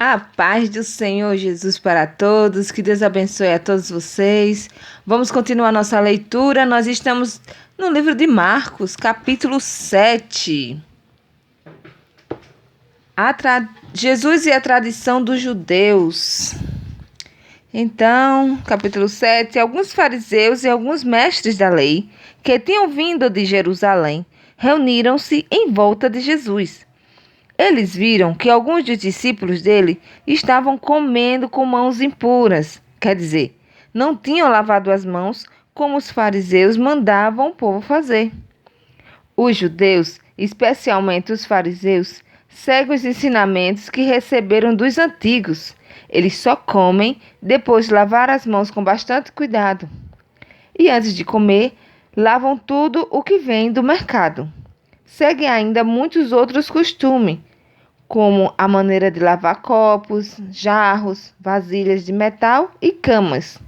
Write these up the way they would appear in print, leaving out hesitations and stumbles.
A paz do Senhor Jesus para todos, que Deus abençoe a todos vocês. Vamos continuar nossa leitura. Nós estamos no livro de Marcos, capítulo 7. Jesus e a tradição dos judeus. Então, capítulo 7. Alguns fariseus e alguns mestres da lei, que tinham vindo de Jerusalém, reuniram-se em volta de Jesus. Eles viram que alguns dos discípulos dele estavam comendo com mãos impuras, quer dizer, não tinham lavado as mãos como os fariseus mandavam o povo fazer. Os judeus, especialmente os fariseus, seguem os ensinamentos que receberam dos antigos. Eles só comem depois de lavar as mãos com bastante cuidado. E antes de comer, lavam tudo o que vem do mercado. Seguem ainda muitos outros costumes, como a maneira de lavar copos, jarros, vasilhas de metal e camas.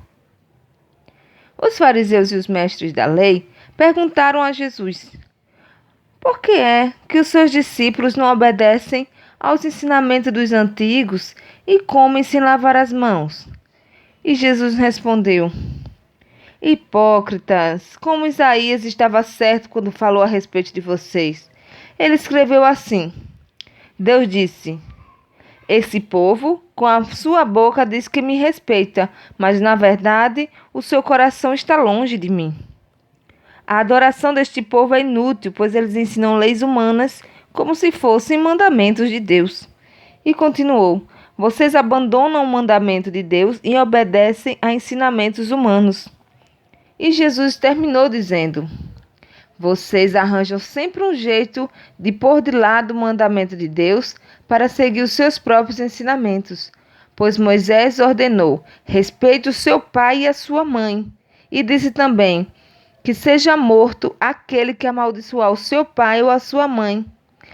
Os fariseus e os mestres da lei perguntaram a Jesus: por que é que os seus discípulos não obedecem aos ensinamentos dos antigos e comem sem lavar as mãos? E Jesus respondeu: hipócritas, como Isaías estava certo quando falou a respeito de vocês. Ele escreveu assim: Deus disse: esse povo, com a sua boca, diz que me respeita, mas na verdade o seu coração está longe de mim. A adoração deste povo é inútil, pois eles ensinam leis humanas como se fossem mandamentos de Deus. E continuou: vocês abandonam o mandamento de Deus e obedecem a ensinamentos humanos. E Jesus terminou dizendo: vocês arranjam sempre um jeito de pôr de lado o mandamento de Deus para seguir os seus próprios ensinamentos. Pois Moisés ordenou: respeite o seu pai e a sua mãe. E disse também: que seja morto aquele que amaldiçoar o seu pai ou a sua mãe.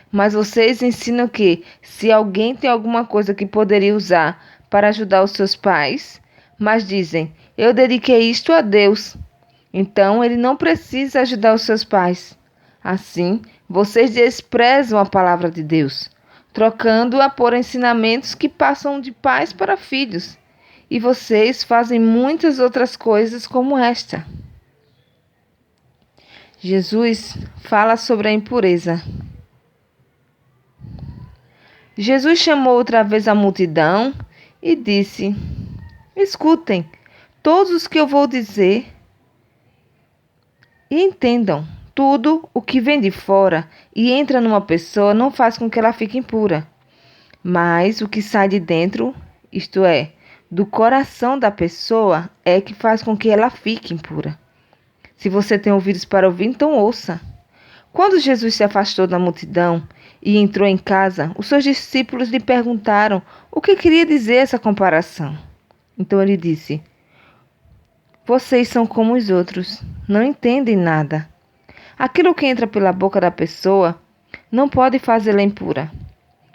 Mas vocês ensinam que, se alguém tem alguma coisa que poderia usar para ajudar os seus pais, mas dizem: eu dediquei isto a Deus. Então, ele não precisa ajudar os seus pais. Assim, vocês desprezam a palavra de Deus, trocando-a por ensinamentos que passam de pais para filhos. E vocês fazem muitas outras coisas como esta. Jesus fala sobre a impureza. Jesus chamou outra vez a multidão e disse: escutem todos os que eu vou dizer e entendam, tudo o que vem de fora e entra numa pessoa não faz com que ela fique impura. Mas o que sai de dentro, isto é, do coração da pessoa, é que faz com que ela fique impura. Se você tem ouvidos para ouvir, então ouça. Quando Jesus se afastou da multidão e entrou em casa, os seus discípulos lhe perguntaram o que queria dizer essa comparação. Então ele disse: vocês são como os outros, não entendem nada. Aquilo que entra pela boca da pessoa não pode fazê-la impura,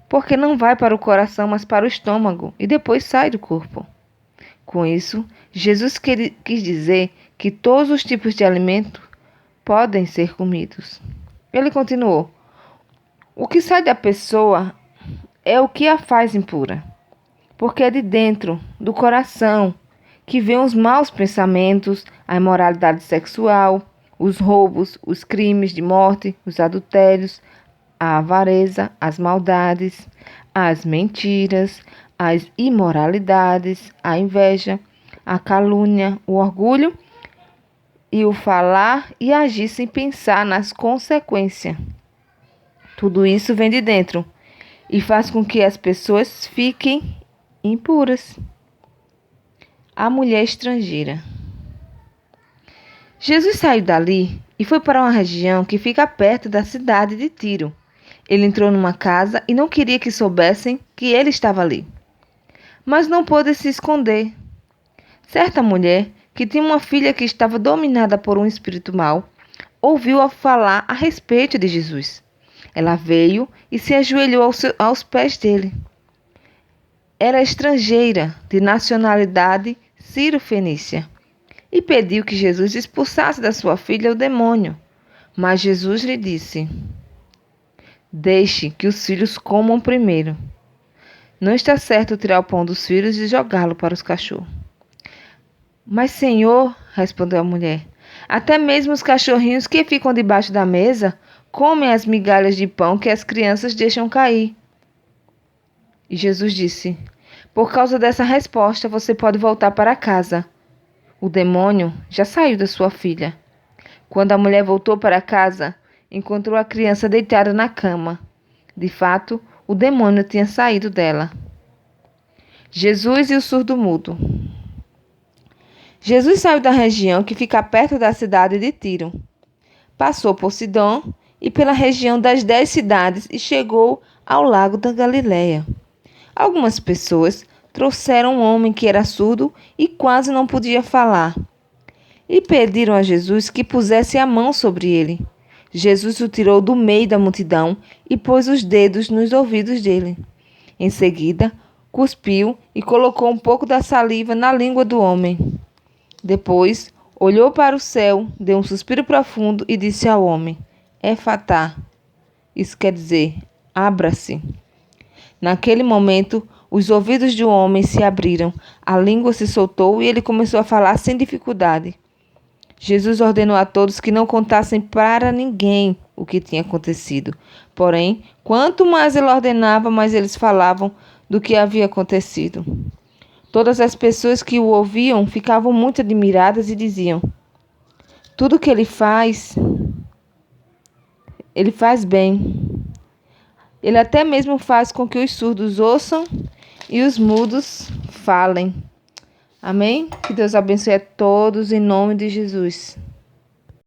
porque não vai para o coração, mas para o estômago e depois sai do corpo. Com isso, Jesus quis dizer que todos os tipos de alimento podem ser comidos. Ele continuou: o que sai da pessoa é o que a faz impura, porque é de dentro, do coração, que vêm os maus pensamentos, a imoralidade sexual, os roubos, os crimes de morte, os adultérios, a avareza, as maldades, as mentiras, as imoralidades, a inveja, a calúnia, o orgulho e o falar e agir sem pensar nas consequências. Tudo isso vem de dentro e faz com que as pessoas fiquem impuras. A mulher estrangeira. Jesus saiu dali e foi para uma região que fica perto da cidade de Tiro. Ele entrou numa casa e não queria que soubessem que ele estava ali. Mas não pôde se esconder. Certa mulher, que tinha uma filha que estava dominada por um espírito mau, ouviu-a falar a respeito de Jesus. Ela veio e se ajoelhou aos pés dele. Era estrangeira, de nacionalidade sírio-fenícia, e pediu que Jesus expulsasse da sua filha o demônio. Mas Jesus lhe disse: deixe que os filhos comam primeiro. Não está certo tirar o pão dos filhos e jogá-lo para os cachorros. Mas, Senhor, respondeu a mulher, até mesmo os cachorrinhos que ficam debaixo da mesa comem as migalhas de pão que as crianças deixam cair. E Jesus disse, por causa dessa resposta, você pode voltar para casa. O demônio já saiu da sua filha. Quando a mulher voltou para casa, encontrou a criança deitada na cama. De fato, o demônio tinha saído dela. Jesus e o surdo-mudo. Jesus saiu da região que fica perto da cidade de Tiro. Passou por Sidom e pela região das 10 cidades e chegou ao lago da Galileia. Algumas pessoas trouxeram um homem que era surdo e quase não podia falar. E pediram a Jesus que pusesse a mão sobre ele. Jesus o tirou do meio da multidão e pôs os dedos nos ouvidos dele. Em seguida, cuspiu e colocou um pouco da saliva na língua do homem. Depois, olhou para o céu, deu um suspiro profundo e disse ao homem, Efatá. Isso quer dizer, abra-se. Naquele momento, os ouvidos do homem se abriram, a língua se soltou e ele começou a falar sem dificuldade. Jesus ordenou a todos que não contassem para ninguém o que tinha acontecido. Porém, quanto mais ele ordenava, mais eles falavam do que havia acontecido. Todas as pessoas que o ouviam ficavam muito admiradas e diziam, tudo que ele faz bem. Ele até mesmo faz com que os surdos ouçam e os mudos falem. Amém? Que Deus abençoe a todos em nome de Jesus.